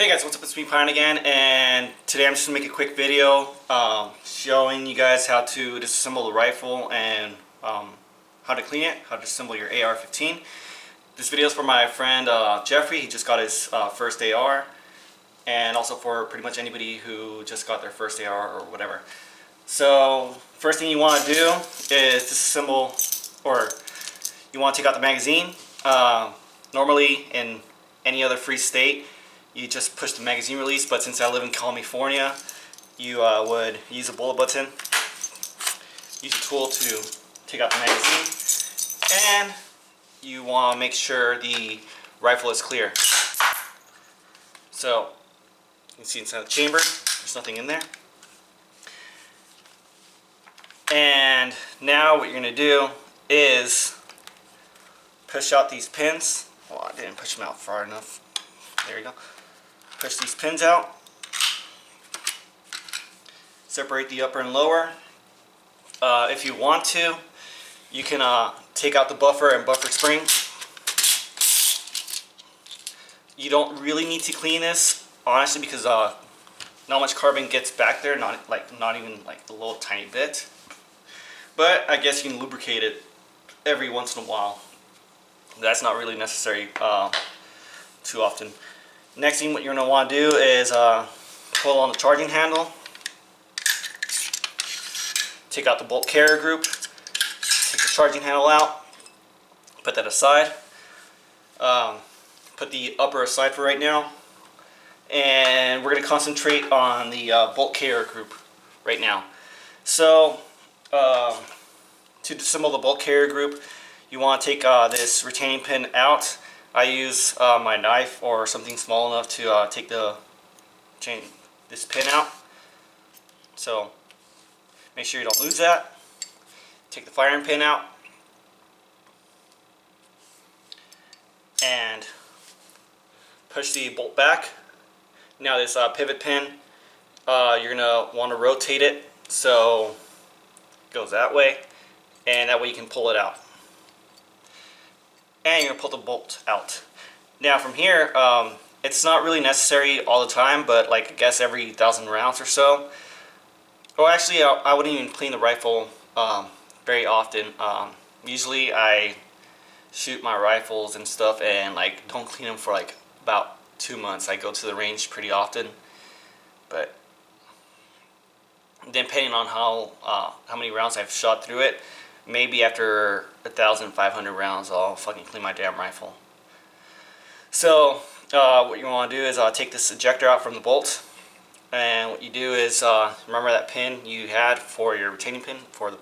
Hey guys, what's up? It's me, Pine again, and today I'm just going to make a quick video showing you guys how to disassemble the rifle and how to clean it, how to disassemble your AR15. This video is for my friend Jeffrey. He just got his first AR, and also for pretty much anybody who just got their first AR or whatever. So first thing you want to do is disassemble, or you want to take out the magazine. Normally in any other free state, you just push the magazine release, but since I live in California, you would use a bullet button, use a tool to take out the magazine, and you want to make sure the rifle is clear. So you can see inside the chamber, there's nothing in there. And now what you're going to do is push out these pins. Oh, I didn't push them out far enough. There you go. Push these pins out. Separate the upper and lower. If you want to, you can take out the buffer and buffer spring. You don't really need to clean this, honestly, because not much carbon gets back there. Not even like a little tiny bit. But I guess you can lubricate it every once in a while. That's not really necessary too often. Next thing what you're going to want to do is pull on the charging handle, take out the bolt carrier group, take the charging handle out, put that aside, put the upper aside for right now, and we're going to concentrate on the bolt carrier group right now. So to disassemble the bolt carrier group, you want to take this retaining pin out. I use my knife or something small enough to take this pin out. So make sure you don't lose that. Take the firing pin out and push the bolt back. Now this pivot pin, you're gonna want to rotate it so it goes that way, and that way you can pull it out. And you're going to pull the bolt out. Now from here, it's not really necessary all the time, but like I guess every 1,000 rounds or so. Or actually, I wouldn't even clean the rifle very often. Usually I shoot my rifles and stuff and like don't clean them for like about 2 months. I go to the range pretty often, but depending on how many rounds I've shot through it, maybe after 1,500 rounds I'll fucking clean my damn rifle. So what you want to do is take this ejector out from the bolt, and what you do is remember that pin you had for your retaining pin for the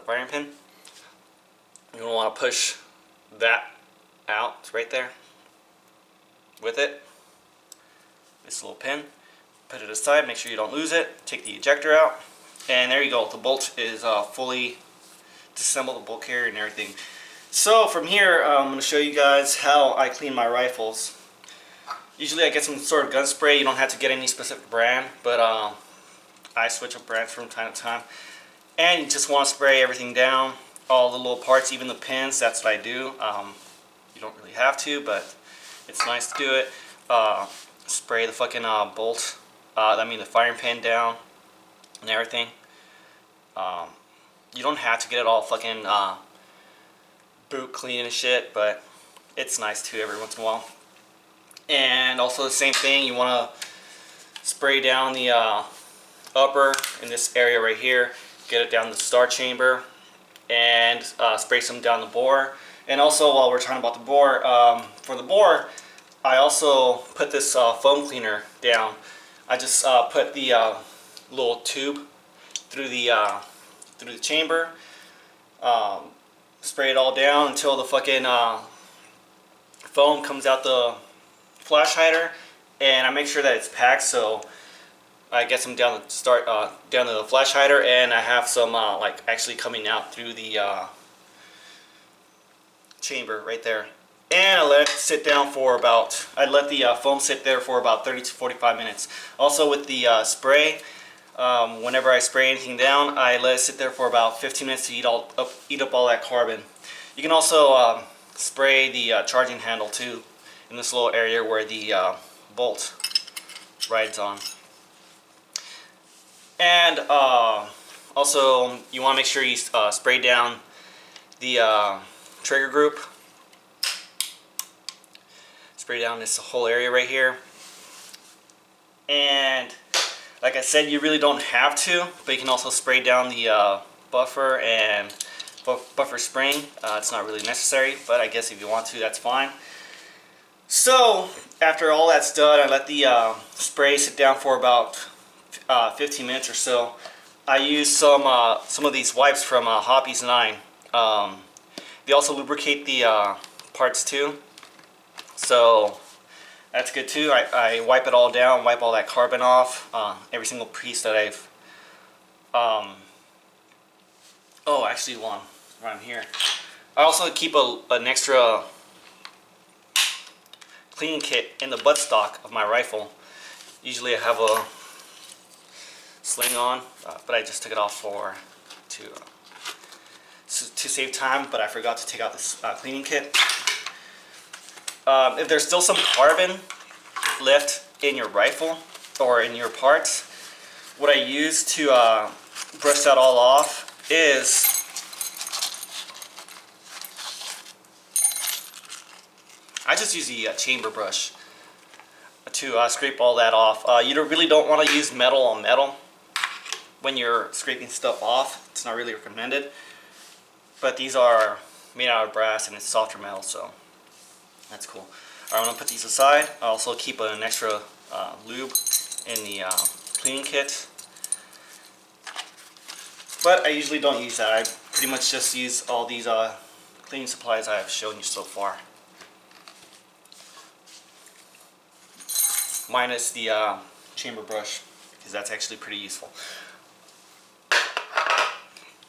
firing pin. You're going to want to push that out. It's right there with it, this little pin. Put it aside, make sure you don't lose it. Take the ejector out, and there you go. The bolt is fully disassembled, the bolt carrier and everything. So from here, I'm going to show you guys how I clean my rifles. Usually I get some sort of gun spray. You don't have to get any specific brand, but I switch up brands from time to time. And you just want to spray everything down, all the little parts, even the pins. That's what I do. You don't really have to, but it's nice to do it. Spray the fucking bolt, the firing pin down and everything. You don't have to get it all fucking boot clean and shit, but it's nice too every once in a while. And also the same thing, you want to spray down the upper in this area right here, get it down the star chamber, and spray some down the bore. And also, while we're talking about the bore, for the bore, I also put this foam cleaner down. I just put the little tube through the chamber, spray it all down until the fucking foam comes out the flash hider, and I make sure that it's packed, so I get some down down to the flash hider, and I have some like actually coming out through the chamber right there. And I let it sit down for about, I let the foam sit there for about 30 to 45 minutes. Also with the spray, whenever I spray anything down, I let it sit there for about 15 minutes to eat up all that carbon. You can also spray the charging handle too, in this little area where the bolt rides on. And also, you want to make sure you spray down the trigger group. Spray down this whole area right here. And like I said, you really don't have to, but you can also spray down the buffer and buffer spring. It's not really necessary, but I guess if you want to, that's fine. So after all that's done, I let the spray sit down for about 15 minutes or so. I use some of these wipes from Hobbies 9. They also lubricate the parts too, so that's good too. I wipe it all down, wipe all that carbon off, every single piece that I've oh, actually one around here. I also keep an extra cleaning kit in the buttstock of my rifle. Usually I have a sling on, but I just took it off to save time, but I forgot to take out this cleaning kit. If there's still some carbon left in your rifle or in your parts, what I use to brush that all off is I just use the chamber brush to scrape all that off. You really don't want to use metal on metal when you're scraping stuff off. It's not really recommended. But these are made out of brass and it's softer metal, so that's cool. Alright, I'm going to put these aside. I also keep an extra lube in the cleaning kit. But I usually don't use that. I pretty much just use all these cleaning supplies I have shown you so far. Minus the chamber brush, because that's actually pretty useful.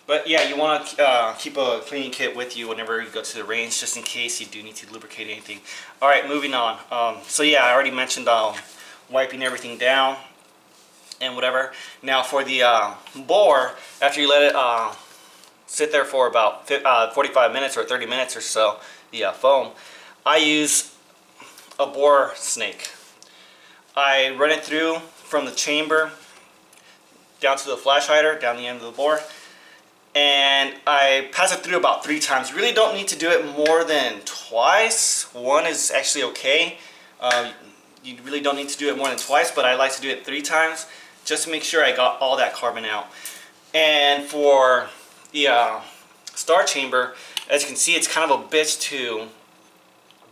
But yeah, you want to keep a cleaning kit with you whenever you go to the range, just in case you do need to lubricate anything. Alright, moving on. So yeah, I already mentioned wiping everything down and whatever. Now for the bore, after you let it sit there for about 45 minutes or 30 minutes or so, the foam, I use a bore snake. I run it through from the chamber down to the flash hider, down the end of the bore, and I pass it through about 3 times. Really don't need to do it more than twice. One is actually okay. You really don't need to do it more than twice, but I like to do it 3 times just to make sure I got all that carbon out. And for the star chamber, as you can see, it's kind of a bitch to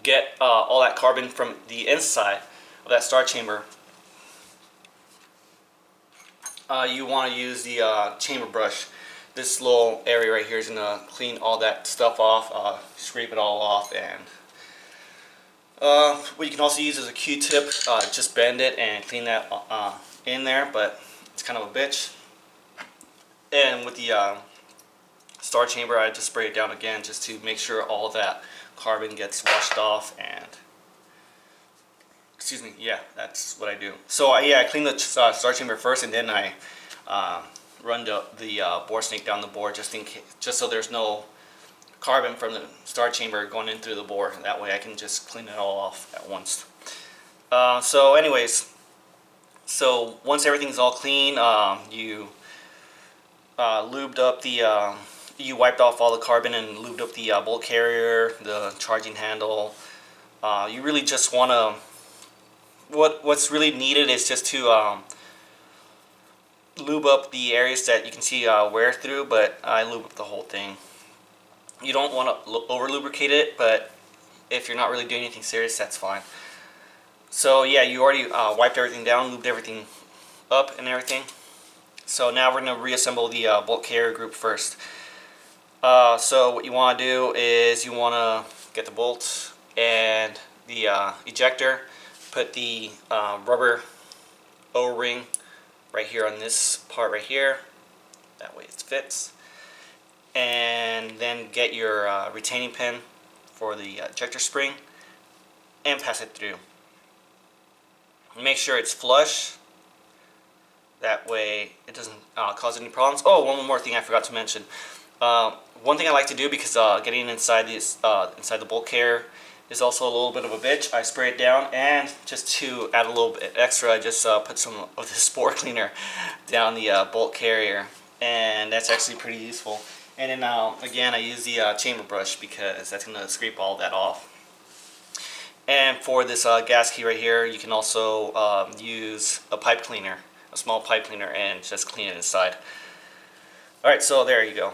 get all that carbon from the inside of that star chamber. You want to use the chamber brush. This little area right here is going to clean all that stuff off, scrape it all off, and what you can also use is a Q-tip. Just bend it and clean that in there, but it's kind of a bitch. And with the star chamber, I just spray it down again just to make sure all that carbon gets washed off. And excuse me, yeah, that's what I do. So yeah, I clean the star chamber first, and then I run the bore snake down the bore just so there's no carbon from the star chamber going in through the bore. That way I can just clean it all off at once. So anyways, so once everything's all clean, you lubed up the you wiped off all the carbon and lubed up the bolt carrier, the charging handle. You really just want to, what's really needed is just to lube up the areas that you can see wear through, but I lube up the whole thing. You don't want to over lubricate it, but if you're not really doing anything serious, that's fine. So yeah, you already wiped everything down, lubed everything up and everything. So now we're going to reassemble the bolt carrier group first. So what you want to do is you want to get the bolt and the ejector, put the rubber O-ring right here on this part right here, that way it fits, and then get your retaining pin for the ejector spring and pass it through. Make sure it's flush, that way it doesn't cause any problems. Oh, one more thing I forgot to mention. One thing I like to do, because getting inside this inside the bolt carrier is also a little bit of a bitch. I spray it down, and just to add a little bit extra, I just put some of the spore cleaner down the bolt carrier, and that's actually pretty useful. And then again, I use the chamber brush because that's going to scrape all that off. And for this gas key right here, you can also use a pipe cleaner, a small pipe cleaner, and just clean it inside. Alright, so there you go.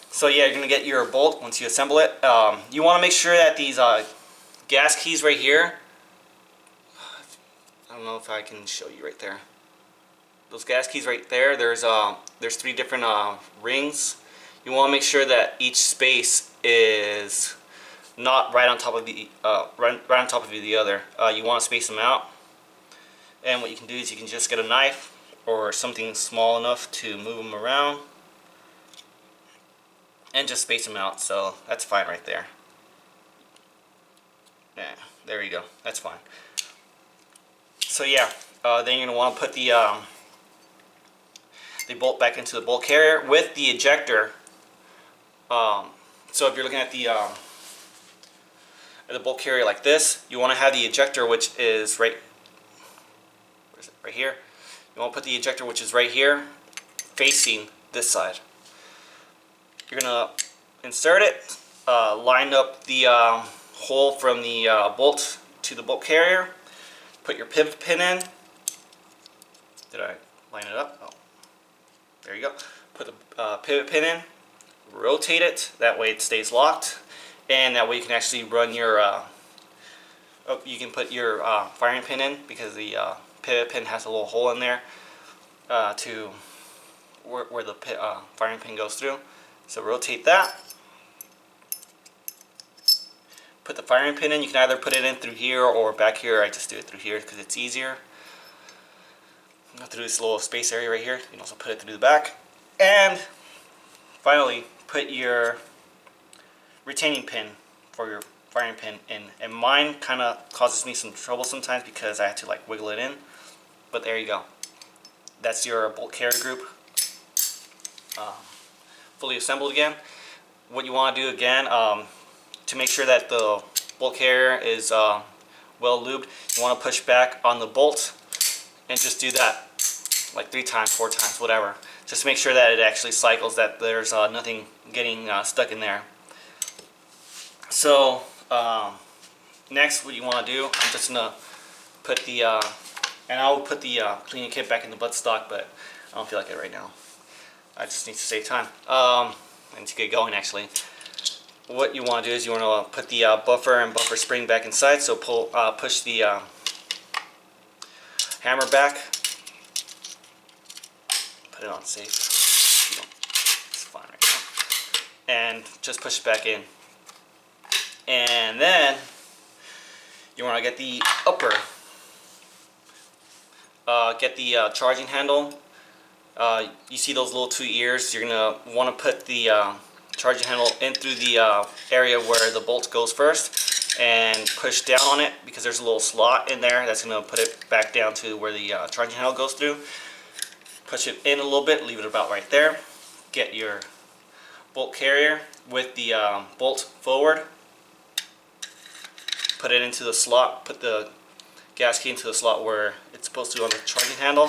So yeah, you're going to get your bolt once you assemble it. You want to make sure that these gas keys right here, I don't know if I can show you right there. Those gas keys right there, there's 3 different rings. You want to make sure that each space is not right on top of the right on top of the other. You want to space them out. And what you can do is you can just get a knife or something small enough to move them around and just space them out. So that's fine right there. Yeah, there you go. That's fine. So yeah, then you're gonna want to put the bolt back into the bolt carrier with the ejector. So if you're looking at the bolt carrier like this, you want to have the ejector, which is right here. You want to put the ejector, which is right here, facing this side. You're gonna insert it, line up the hole from the bolt to the bolt carrier. Put your pivot pin in. Did I line it up? Oh, there you go. Put the pivot pin in. Rotate it. That way it stays locked, and that way you can actually run your. You can put your firing pin in, because the pivot pin has a little hole in there to where the firing pin goes through. So rotate that. Put the firing pin in. You can either put it in through here or back here. I just do it through here because it's easier. Through this little space area right here. You can also put it through the back. And finally, put your retaining pin for your firing pin in. And mine kind of causes me some trouble sometimes because I have to like wiggle it in. But there you go. That's your bolt carrier group. Fully assembled again. What you want to do again, to make sure that the bolt carrier is well lubed, you want to push back on the bolt and just do that like 3 times, 4 times, whatever. Just to make sure that it actually cycles, that there's nothing getting stuck in there. So next, what you want to do, I'm just going to put the, and I will put the cleaning kit back in the buttstock, but I don't feel like it right now. I just need to save time. I need to get going actually. What you want to do is you want to put the buffer and buffer spring back inside. So push the hammer back. Put it on safe. It's fine right now. And just push it back in. And then you want to get the upper. Get the charging handle. You see those little 2 ears? You're going to want to put the charging handle in through the area where the bolt goes first and push down on it, because there's a little slot in there that's going to put it back down to where the charging handle goes through. Push it in a little bit, leave it about right there. Get your bolt carrier with the bolt forward. Put it into the slot, put the gas key into the slot where it's supposed to on the charging handle.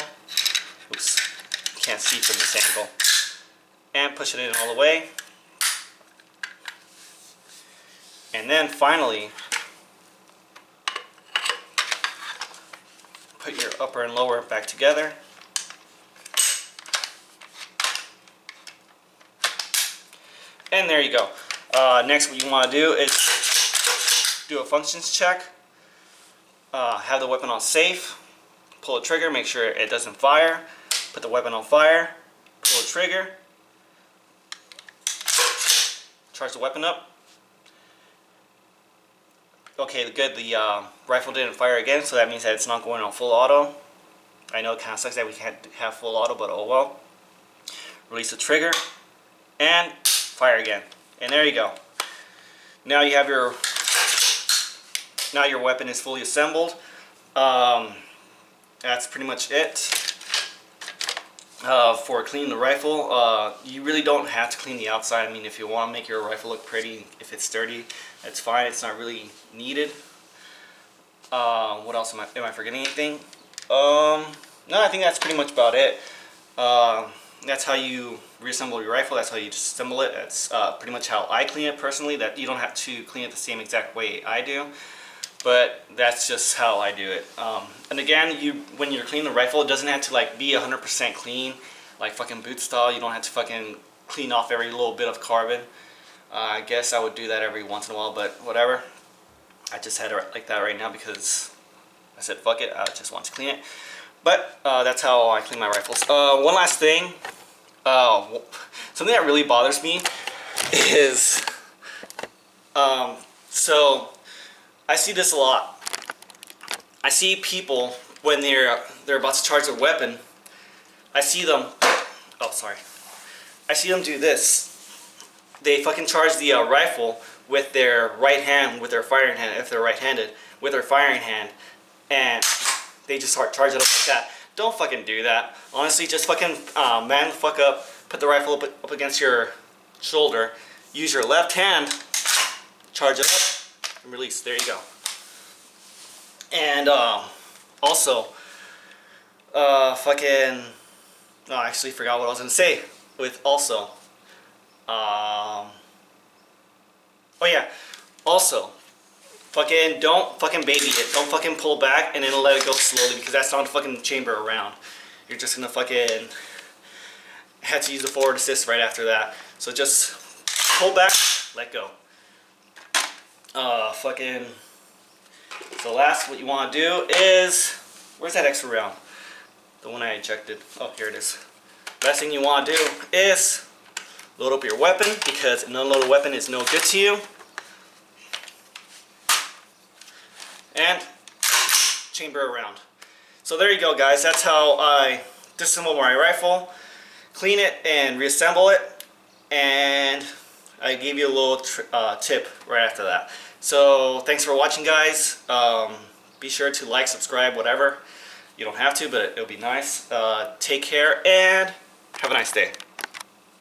Oops. Can't see from this angle, and push it in all the way. And then finally, put your upper and lower back together. And there you go. Next, what you want to do is do a functions check. Have the weapon on safe. Pull the trigger, make sure it doesn't fire. Put the weapon on fire, pull the trigger, charge the weapon up. Okay, good, the rifle didn't fire again, so that means that it's not going on full auto. I know it kind of sucks that we can't have full auto, but oh well. Release the trigger, and fire again. And there you go. Now you have your, now your weapon is fully assembled. That's pretty much it. For cleaning the rifle, you really don't have to clean the outside. I mean, if you want to make your rifle look pretty, if it's sturdy, It's fine. It's not really needed. What else am I forgetting anything? No, I think that's pretty much about it. That's how you reassemble your rifle. That's how you disassemble it. That's pretty much how I clean it personally. That you don't have to clean it the same exact way I do, but that's just how I do it. And again, when you're cleaning the rifle, it doesn't have to like be 100% clean, like fucking boot style. You don't have to fucking clean off every little bit of carbon. I guess I would do that every once in a while, but whatever. I just had it like that right now because I said fuck it. I just want to clean it. But that's how I clean my rifles. One last thing. Something that really bothers me is, so I see this a lot. I see people when they're about to charge their weapon. I see them. Oh, sorry. I see them do this. They fucking charge the rifle with their right hand, with their firing hand, if they're right-handed, with their firing hand, and they just start charging it up like that. Don't fucking do that. Honestly, just fucking man the fuck up. Put the rifle up against your shoulder. Use your left hand. Charge it up and release. There you go. And also, fucking. Oh, I actually forgot what I was gonna say. With also. Oh yeah. Also. Fucking don't fucking baby it. Don't fucking pull back and then let it go slowly because that's not a fucking chamber around. You're just gonna fucking have to use the forward assist right after that. So just pull back, let go. Fucking. So last, what you want to do is, where's that extra round? The one I ejected. Oh, here it is. Last thing you want to do is load up your weapon because an unloaded weapon is no good to you. And chamber around. So there you go, guys. That's how I disassemble my rifle, clean it, and reassemble it. And I gave you a little tip right after that. So thanks for watching, guys. Be sure to like, subscribe, whatever. You don't have to, but it'll be nice. Take care and have a nice day.